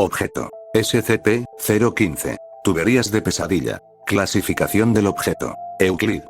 Objeto. SCP-015. Tuberías de pesadilla. Clasificación del objeto. Euclid.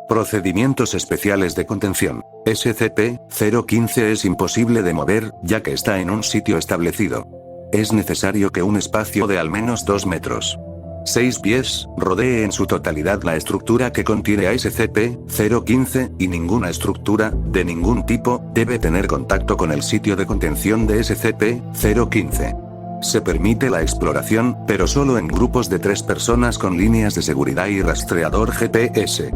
Procedimientos especiales de contención. SCP-015 es imposible de mover, ya que está en un sitio establecido. Es necesario que un espacio de al menos 2 metros. 6 pies, rodee en su totalidad la estructura que contiene a SCP-015, y ninguna estructura, de ningún tipo, debe tener contacto con el sitio de contención de SCP-015. Se permite la exploración, pero solo en grupos de 3 personas con líneas de seguridad y rastreador GPS.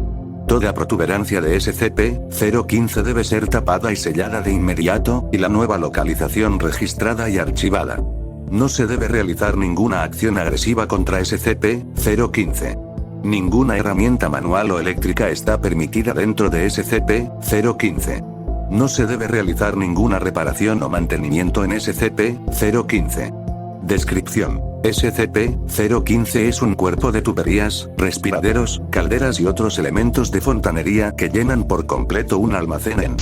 Toda protuberancia de SCP-015 debe ser tapada y sellada de inmediato, y la nueva localización registrada y archivada. No se debe realizar ninguna acción agresiva contra SCP-015. Ninguna herramienta manual o eléctrica está permitida dentro de SCP-015. No se debe realizar ninguna reparación o mantenimiento en SCP-015. Descripción. SCP-015 es un cuerpo de tuberías, respiraderos, calderas y otros elementos de fontanería que llenan por completo un almacén en.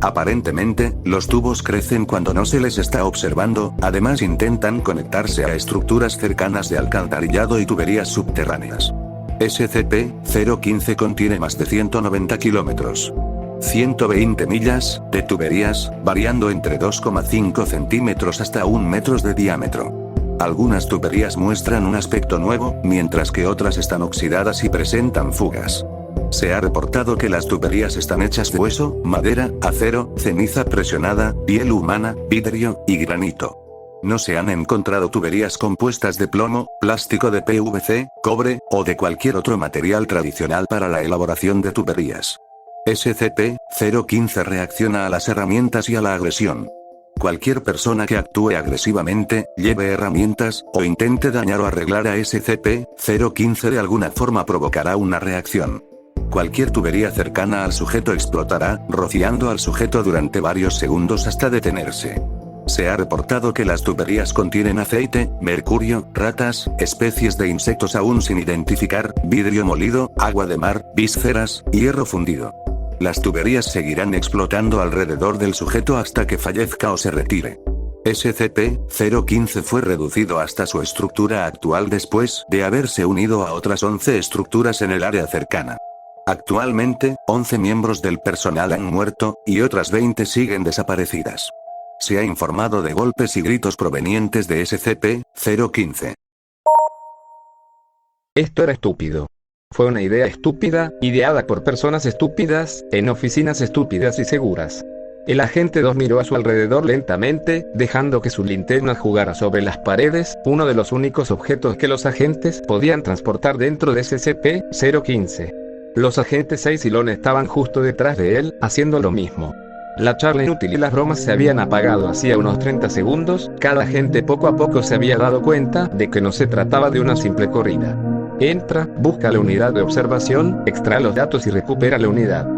Aparentemente, los tubos crecen cuando no se les está observando, además intentan conectarse a estructuras cercanas de alcantarillado y tuberías subterráneas. SCP-015 contiene más de 190 kilómetros. 120 millas, de tuberías, variando entre 2,5 centímetros hasta 1 metro de diámetro. Algunas tuberías muestran un aspecto nuevo, mientras que otras están oxidadas y presentan fugas. Se ha reportado que las tuberías están hechas de hueso, madera, acero, ceniza presionada, piel humana, vidrio, y granito. No se han encontrado tuberías compuestas de plomo, plástico de PVC, cobre, o de cualquier otro material tradicional para la elaboración de tuberías. SCP-015 reacciona a las herramientas y a la agresión. Cualquier persona que actúe agresivamente, lleve herramientas, o intente dañar o arreglar a SCP-015 de alguna forma provocará una reacción. Cualquier tubería cercana al sujeto explotará, rociando al sujeto durante varios segundos hasta detenerse. Se ha reportado que las tuberías contienen aceite, mercurio, ratas, especies de insectos aún sin identificar, vidrio molido, agua de mar, vísceras, hierro fundido. Las tuberías seguirán explotando alrededor del sujeto hasta que fallezca o se retire. SCP-015 fue reducido hasta su estructura actual después de haberse unido a otras 11 estructuras en el área cercana. Actualmente, 11 miembros del personal han muerto, y otras 20 siguen desaparecidas. Se ha informado de golpes y gritos provenientes de SCP-015. Esto era estúpido. Fue una idea estúpida, ideada por personas estúpidas, en oficinas estúpidas y seguras. El agente 2 miró a su alrededor lentamente, dejando que su linterna jugara sobre las paredes, uno de los únicos objetos que los agentes podían transportar dentro de SCP-015. Los agentes 6 y Lon estaban justo detrás de él, haciendo lo mismo. La charla inútil y las bromas se habían apagado hacía unos 30 segundos, cada agente poco a poco se había dado cuenta de que no se trataba de una simple corrida. Entra, busca la unidad de observación, extrae los datos y recupera la unidad.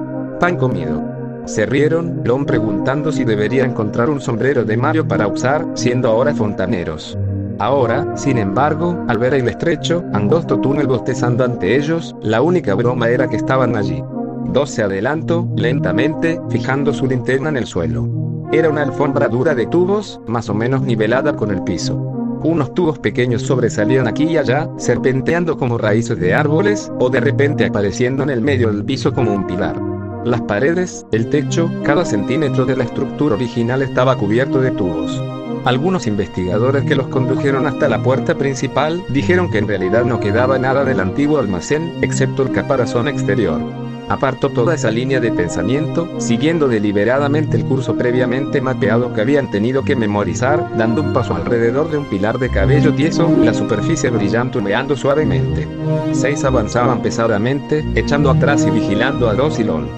Pan comido. Se rieron, Lon preguntando si debería encontrar un sombrero de Mario para usar, siendo ahora fontaneros. Ahora, sin embargo, al ver el estrecho, angosto túnel bostezando ante ellos, la única broma era que estaban allí. 2 se adelantó, lentamente, fijando su linterna en el suelo. Era una alfombra dura de tubos, más o menos nivelada con el piso. Unos tubos pequeños sobresalían aquí y allá, serpenteando como raíces de árboles, o de repente apareciendo en el medio del piso como un pilar. Las paredes, el techo, cada centímetro de la estructura original estaba cubierto de tubos. Algunos investigadores que los condujeron hasta la puerta principal, dijeron que en realidad no quedaba nada del antiguo almacén, excepto el caparazón exterior. Apartó toda esa línea de pensamiento, siguiendo deliberadamente el curso previamente mapeado que habían tenido que memorizar, dando un paso alrededor de un pilar de cabello tieso, la superficie brillante humeando suavemente. 6 avanzaban pesadamente, echando atrás y vigilando a 2 y Lon.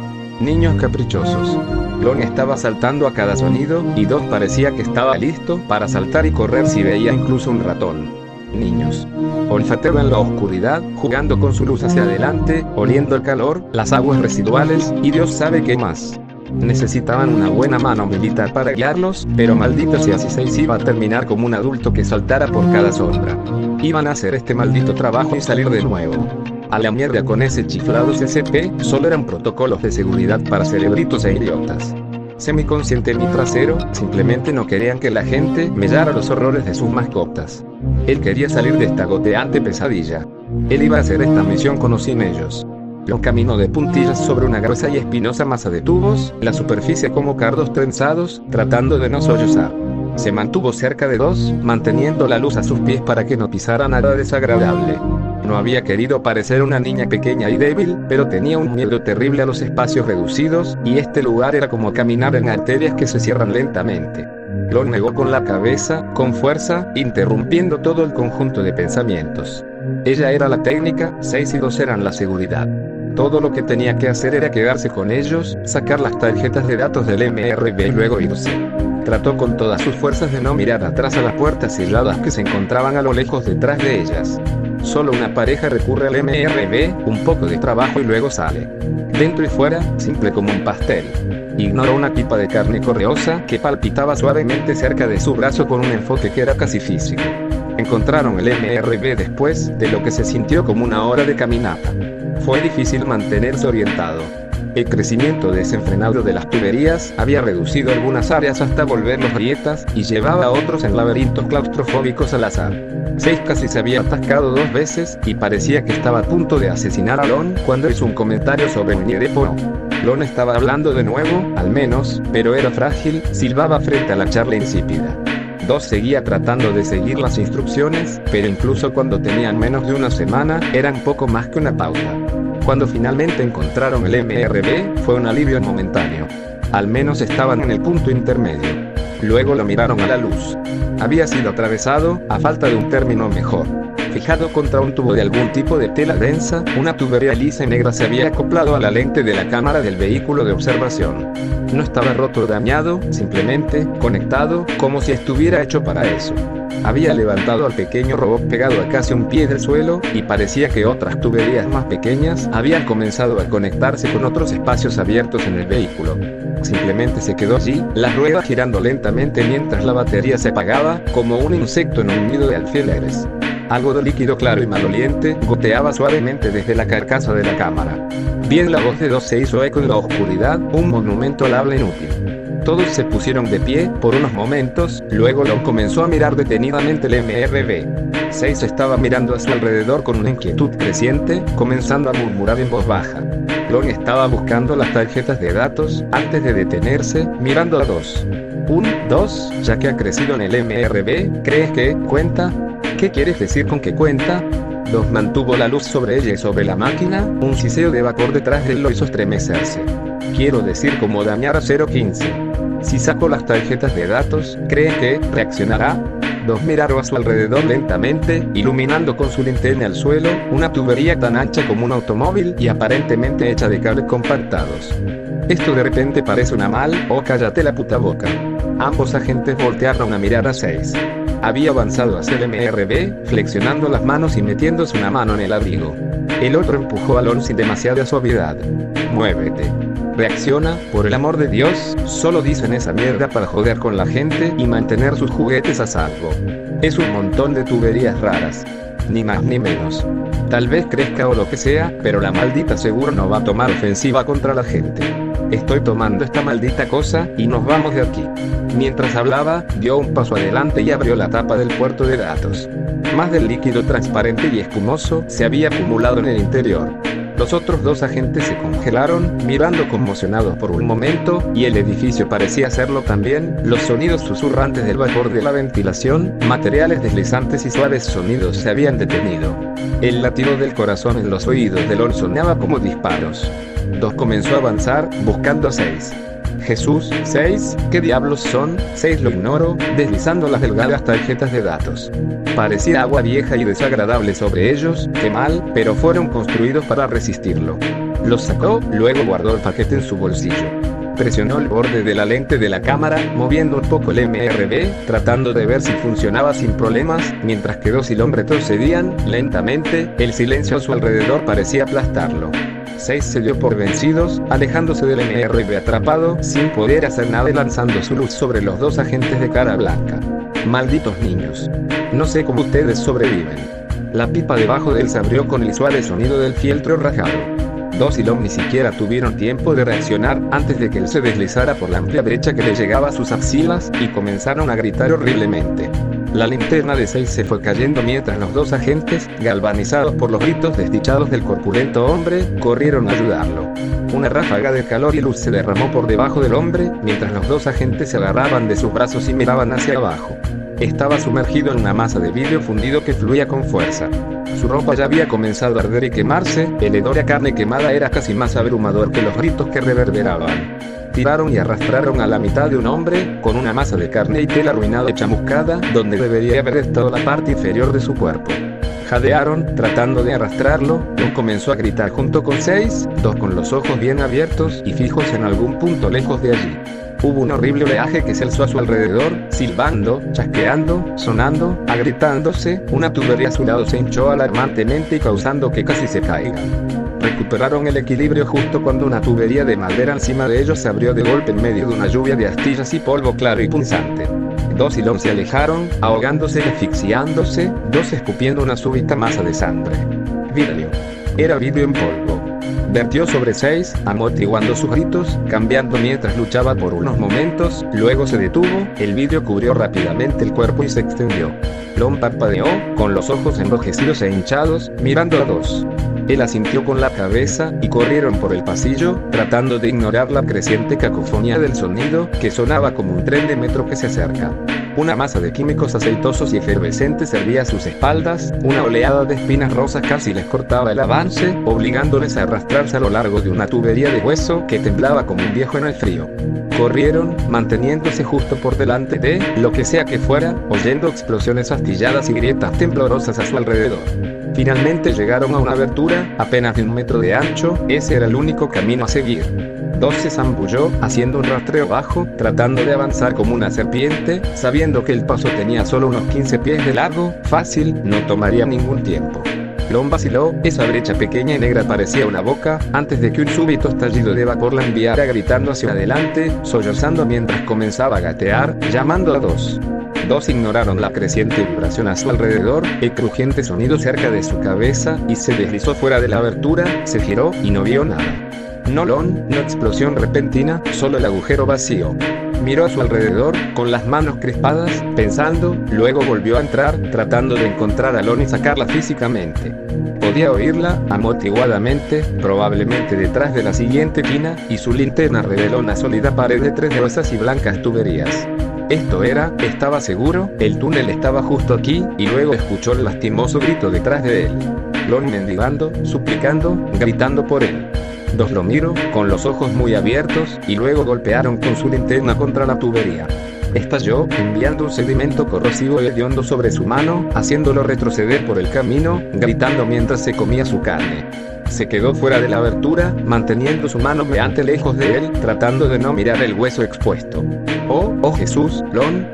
Niños caprichosos. Lon estaba saltando a cada sonido, y 2 parecía que estaba listo para saltar y correr si veía incluso un ratón. Niños. Olfateaba en la oscuridad, jugando con su luz hacia adelante, oliendo el calor, las aguas residuales, y Dios sabe qué más. Necesitaban una buena mano militar para guiarlos, pero maldito si así 6 iba a terminar como un adulto que saltara por cada sombra. Iban a hacer este maldito trabajo y salir de nuevo. A la mierda con ese chiflado CCP, solo eran protocolos de seguridad para cerebritos e idiotas. semiconsciente en mi trasero, simplemente no querían que la gente mellara los horrores de sus mascotas. Él quería salir de esta goteante pesadilla. Él iba a hacer esta misión con o sin ellos. Lon caminó de puntillas sobre una gruesa y espinosa masa de tubos, la superficie como cardos trenzados, tratando de no sollozar. Se mantuvo cerca de dos, manteniendo la luz a sus pies para que no pisara nada desagradable. No había querido parecer una niña pequeña y débil, pero tenía un miedo terrible a los espacios reducidos, y este lugar era como caminar en arterias que se cierran lentamente. Lon negó con la cabeza, con fuerza, interrumpiendo todo el conjunto de pensamientos. Ella era la técnica, 6 y 2 eran la seguridad. Todo lo que tenía que hacer era quedarse con ellos, sacar las tarjetas de datos del MRB y luego irse. Trató con todas sus fuerzas de no mirar atrás a las puertas selladas que se encontraban a lo lejos detrás de ellas. Solo una pareja recurre al MRB, un poco de trabajo y luego sale. Dentro y fuera, simple como un pastel. Ignoró una pipa de carne correosa que palpitaba suavemente cerca de su brazo con un enfoque que era casi físico. Encontraron el MRB después de lo que se sintió como una hora de caminata. Fue difícil mantenerse orientado. El crecimiento desenfrenado de las tuberías había reducido algunas áreas hasta volverlos grietas y llevaba a otros en laberintos claustrofóbicos al azar. 6 casi se había atascado 2 veces y parecía que estaba a punto de asesinar a Lon cuando hizo un comentario sobre un Niedepo. Lon estaba hablando de nuevo, al menos, pero era frágil, silbaba frente a la charla insípida. 2 seguía tratando de seguir las instrucciones, pero incluso cuando tenían menos de una semana, eran poco más que una pauta. Cuando finalmente encontraron el MRB, fue un alivio momentáneo. Al menos estaban en el punto intermedio. Luego lo miraron a la luz. Había sido atravesado, a falta de un término mejor. Fijado contra un tubo de algún tipo de tela densa, una tubería lisa y negra se había acoplado a la lente de la cámara del vehículo de observación. No estaba roto o dañado, simplemente conectado, como si estuviera hecho para eso. Había levantado al pequeño robot pegado a casi un pie del suelo, y parecía que otras tuberías más pequeñas habían comenzado a conectarse con otros espacios abiertos en el vehículo. Simplemente se quedó allí, las ruedas girando lentamente mientras la batería se apagaba, como un insecto en un nido de alfileres. Algo de líquido claro y maloliente goteaba suavemente desde la carcasa de la cámara. Bien, la voz de 2 se hizo eco en la oscuridad, un monumento al habla inútil. Todos se pusieron de pie por unos momentos, luego Lon comenzó a mirar detenidamente el MRB. 6 estaba mirando a su alrededor con una inquietud creciente, comenzando a murmurar en voz baja. Lon estaba buscando las tarjetas de datos, antes de detenerse, mirando a 2. 1, 2, ya que ha crecido en el MRB, ¿crees que cuenta? ¿Qué quieres decir con que cuenta? 2 mantuvo la luz sobre ella y sobre la máquina, un siseo de vapor detrás de él lo hizo estremecerse. Quiero decir como dañar a 015. Si saco las tarjetas de datos, ¿cree que reaccionará? 2 miraron a su alrededor lentamente, iluminando con su linterna al suelo, una tubería tan ancha como un automóvil y aparentemente hecha de cables compactados. Esto de repente parece una mal, oh cállate la puta boca. Ambos agentes voltearon a mirar a 6. Había avanzado hacia el MRB, flexionando las manos y metiéndose una mano en el abrigo. El otro empujó a Lon sin demasiada suavidad. Muévete. Reacciona, por el amor de Dios, solo dicen esa mierda para joder con la gente y mantener sus juguetes a salvo. Es un montón de tuberías raras. Ni más ni menos. Tal vez crezca o lo que sea, pero la maldita seguro no va a tomar ofensiva contra la gente. Estoy tomando esta maldita cosa, y nos vamos de aquí. Mientras hablaba, dio un paso adelante y abrió la tapa del puerto de datos. Más del líquido transparente y espumoso se había acumulado en el interior. Los otros 2 agentes se congelaron, mirando conmocionados por un momento, y el edificio parecía hacerlo también. Los sonidos susurrantes del vapor de la ventilación, materiales deslizantes y suaves sonidos se habían detenido. El latido del corazón en los oídos de Lon sonaba como disparos. 2 comenzó a avanzar, buscando a 6. Jesús, 6, ¿qué diablos son? 6 lo ignoró, deslizando las delgadas tarjetas de datos. Parecía agua vieja y desagradable sobre ellos, qué mal, pero fueron construidos para resistirlo. Los sacó, luego guardó el paquete en su bolsillo. Presionó el borde de la lente de la cámara, moviendo un poco el MRB, tratando de ver si funcionaba sin problemas, mientras que 2 y Lon retrocedían, lentamente, el silencio a su alrededor parecía aplastarlo. 6 se dio por vencidos, alejándose del MRB atrapado, sin poder hacer nada y lanzando su luz sobre los 2 agentes de cara blanca. Malditos niños. No sé cómo ustedes sobreviven. La pipa debajo de él se abrió con el suave sonido del fieltro rajado. Dos y Lon ni siquiera tuvieron tiempo de reaccionar antes de que él se deslizara por la amplia brecha que le llegaba a sus axilas y comenzaron a gritar horriblemente. La linterna de 6 se fue cayendo mientras los dos agentes, galvanizados por los gritos desdichados del corpulento hombre, corrieron a ayudarlo. Una ráfaga de calor y luz se derramó por debajo del hombre, mientras los dos agentes se agarraban de sus brazos y miraban hacia abajo. Estaba sumergido en una masa de vidrio fundido que fluía con fuerza. Su ropa ya había comenzado a arder y quemarse, el hedor a carne quemada era casi más abrumador que los gritos que reverberaban. Tiraron y arrastraron a la mitad de un hombre, con una masa de carne y tela arruinada y chamuscada, donde debería haber estado la parte inferior de su cuerpo. Jadearon, tratando de arrastrarlo. Lon comenzó a gritar junto con 6, dos con los ojos bien abiertos y fijos en algún punto lejos de allí. Hubo un horrible oleaje que se alzó a su alrededor, silbando, chasqueando, sonando, agritándose. Una tubería a su lado se hinchó alarmantemente y causando que casi se caigan. Recuperaron el equilibrio justo cuando una tubería de madera encima de ellos se abrió de golpe en medio de una lluvia de astillas y polvo claro y punzante. Dos y Lon se alejaron, ahogándose y asfixiándose, dos escupiendo una súbita masa de sangre. Vidrio. Era vidrio en polvo. Vertió sobre 6, amortiguando sus gritos, cambiando mientras luchaba por unos momentos, luego se detuvo, el vidrio cubrió rápidamente el cuerpo y se extendió. Lon parpadeó, con los ojos enrojecidos e hinchados, mirando a 2. Él asintió con la cabeza, y corrieron por el pasillo, tratando de ignorar la creciente cacofonía del sonido, que sonaba como un tren de metro que se acerca. Una masa de químicos aceitosos y efervescentes servía a sus espaldas, una oleada de espinas rosas casi les cortaba el avance, obligándoles a arrastrarse a lo largo de una tubería de hueso que temblaba como un viejo en el frío. Corrieron, manteniéndose justo por delante de lo que sea que fuera, oyendo explosiones astilladas y grietas temblorosas a su alrededor. Finalmente llegaron a una abertura, apenas de 1 metro de ancho, ese era el único camino a seguir. 2 se zambulló, haciendo un rastreo bajo, tratando de avanzar como una serpiente, sabiendo que el paso tenía solo unos 15 pies de largo, fácil, no tomaría ningún tiempo. Lon vaciló, esa brecha pequeña y negra parecía una boca, antes de que un súbito estallido de vapor la enviara gritando hacia adelante, sollozando mientras comenzaba a gatear, llamando a 2. 2 ignoraron la creciente vibración a su alrededor, el crujiente sonido cerca de su cabeza, y se deslizó fuera de la abertura, se giró, y no vio nada. No Lon, no explosión repentina, solo el agujero vacío. Miró a su alrededor, con las manos crispadas, pensando, luego volvió a entrar, tratando de encontrar a Lon y sacarla físicamente. Podía oírla, amortiguadamente, probablemente detrás de la siguiente esquina, y su linterna reveló una sólida pared de 3 gruesas y blancas tuberías. Esto era, estaba seguro, el túnel estaba justo aquí, y luego escuchó el lastimoso grito detrás de él. Lon mendigando, suplicando, gritando por él. 2 lo miró, con los ojos muy abiertos, y luego golpearon con su linterna contra la tubería. Estalló, enviando un sedimento corrosivo y hediondo sobre su mano, haciéndolo retroceder por el camino, gritando mientras se comía su carne. Se quedó fuera de la abertura, manteniendo su mano meante lejos de él, tratando de no mirar el hueso expuesto. Oh Jesús, Lon,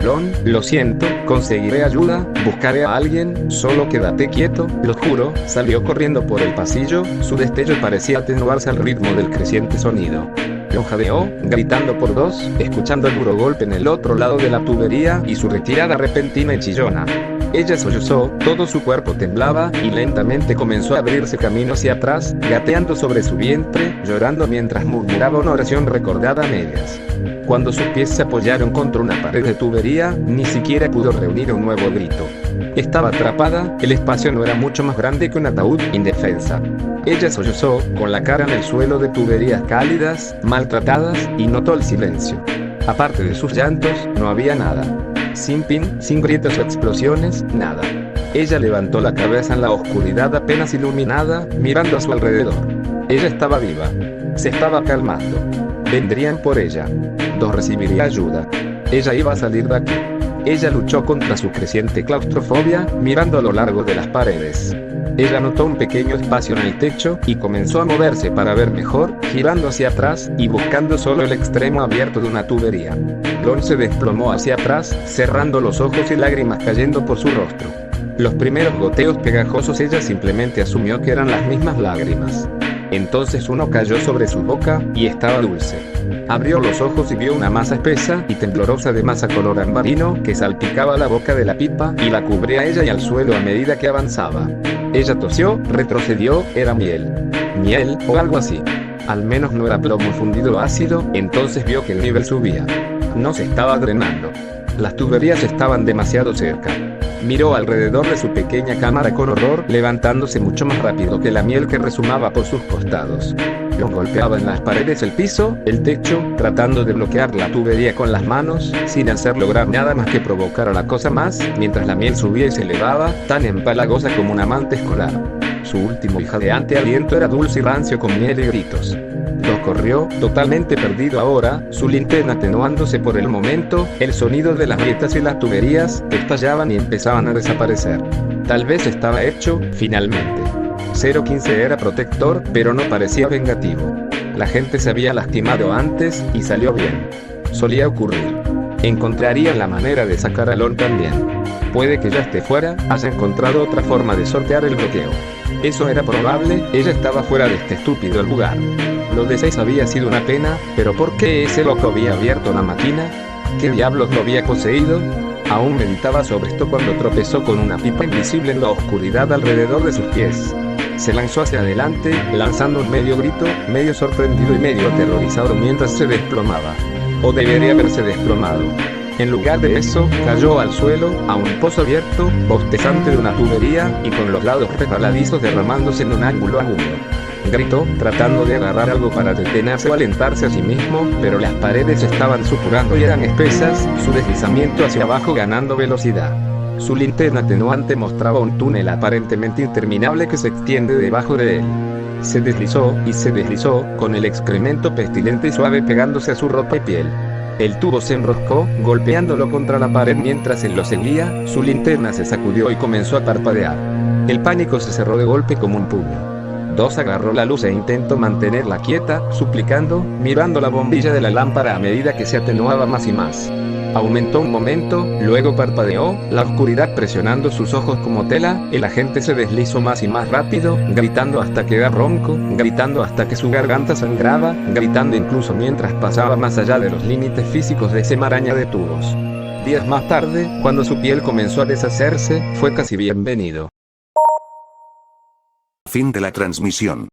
lo siento, conseguiré ayuda, buscaré a alguien, solo quédate quieto, lo juro. Salió corriendo por el pasillo, su destello parecía atenuarse al ritmo del creciente sonido. Lon jadeó, gritando por 2, escuchando el duro golpe en el otro lado de la tubería y su retirada repentina y chillona. Ella sollozó, todo su cuerpo temblaba, y lentamente comenzó a abrirse camino hacia atrás, gateando sobre su vientre, llorando mientras murmuraba una oración recordada a medias. Cuando sus pies se apoyaron contra una pared de tubería, ni siquiera pudo reunir un nuevo grito. Estaba atrapada, el espacio no era mucho más grande que un ataúd, indefensa. Ella sollozó, con la cara en el suelo de tuberías cálidas, maltratadas, y notó el silencio. Aparte de sus llantos, no había nada. Sin pin, sin grietas o explosiones, nada. Ella levantó la cabeza en la oscuridad apenas iluminada, mirando a su alrededor. Ella estaba viva. Se estaba calmando. Vendrían por ella. 2 recibiría ayuda. Ella iba a salir de aquí. Ella luchó contra su creciente claustrofobia, mirando a lo largo de las paredes. Ella notó un pequeño espacio en el techo, y comenzó a moverse para ver mejor, girando hacia atrás, y buscando solo el extremo abierto de una tubería. Lon se desplomó hacia atrás, cerrando los ojos y lágrimas cayendo por su rostro. Los primeros goteos pegajosos ella simplemente asumió que eran las mismas lágrimas. Entonces uno cayó sobre su boca, y estaba dulce. Abrió los ojos y vio una masa espesa y temblorosa de masa color ambarino que salpicaba la boca de la pipa y la cubría a ella y al suelo a medida que avanzaba. Ella tosió, retrocedió, era miel. Miel, o algo así. Al menos no era plomo fundido ácido, entonces vio que el nivel subía. No se estaba drenando. Las tuberías estaban demasiado cerca. Miró alrededor de su pequeña cámara con horror, levantándose mucho más rápido que la miel que resumaba por sus costados. Golpeaba en las paredes, el piso, el techo, tratando de bloquear la tubería con las manos, sin hacer lograr nada más que provocar a la cosa más, mientras la miel subía y se elevaba, tan empalagosa como una manta escolar. Su último y jadeante aliento era dulce y rancio con miel y gritos. Lo corrió, totalmente perdido ahora, su linterna atenuándose por el momento, el sonido de las grietas y las tuberías, que estallaban y empezaban a desaparecer. Tal vez estaba hecho, finalmente. 015 era protector, pero no parecía vengativo. La gente se había lastimado antes, y salió bien. Solía ocurrir. Encontrarían la manera de sacar a Lon también. Puede que ya esté fuera, haya encontrado otra forma de sortear el bloqueo. Eso era probable, ella estaba fuera de este estúpido lugar. Lo de 6 había sido una pena, pero ¿por qué ese loco había abierto la máquina? ¿Qué diablos lo había poseído? Aún meditaba sobre esto cuando tropezó con una pipa invisible en la oscuridad alrededor de sus pies. Se lanzó hacia adelante, lanzando un medio grito, medio sorprendido y medio aterrorizado mientras se desplomaba. O debería haberse desplomado. En lugar de eso, cayó al suelo, a un pozo abierto, bostezante de una tubería, y con los lados resbaladizos derramándose en un ángulo agudo. Gritó, tratando de agarrar algo para detenerse o alentarse a sí mismo, pero las paredes estaban supurando y eran espesas, su deslizamiento hacia abajo ganando velocidad. Su linterna atenuante mostraba un túnel aparentemente interminable que se extiende debajo de él. Se deslizó, y se deslizó, con el excremento pestilente y suave pegándose a su ropa y piel. El tubo se enroscó, golpeándolo contra la pared mientras él lo seguía, su linterna se sacudió y comenzó a parpadear. El pánico se cerró de golpe como un puño. 2 agarró la luz e intentó mantenerla quieta, suplicando, mirando la bombilla de la lámpara a medida que se atenuaba más y más. Aumentó un momento, luego parpadeó, la oscuridad presionando sus ojos como tela, el agente se deslizó más y más rápido, gritando hasta quedar ronco, gritando hasta que su garganta sangraba, gritando incluso mientras pasaba más allá de los límites físicos de esa maraña de tubos. Días más tarde, cuando su piel comenzó a deshacerse, fue casi bienvenido. Fin de la transmisión.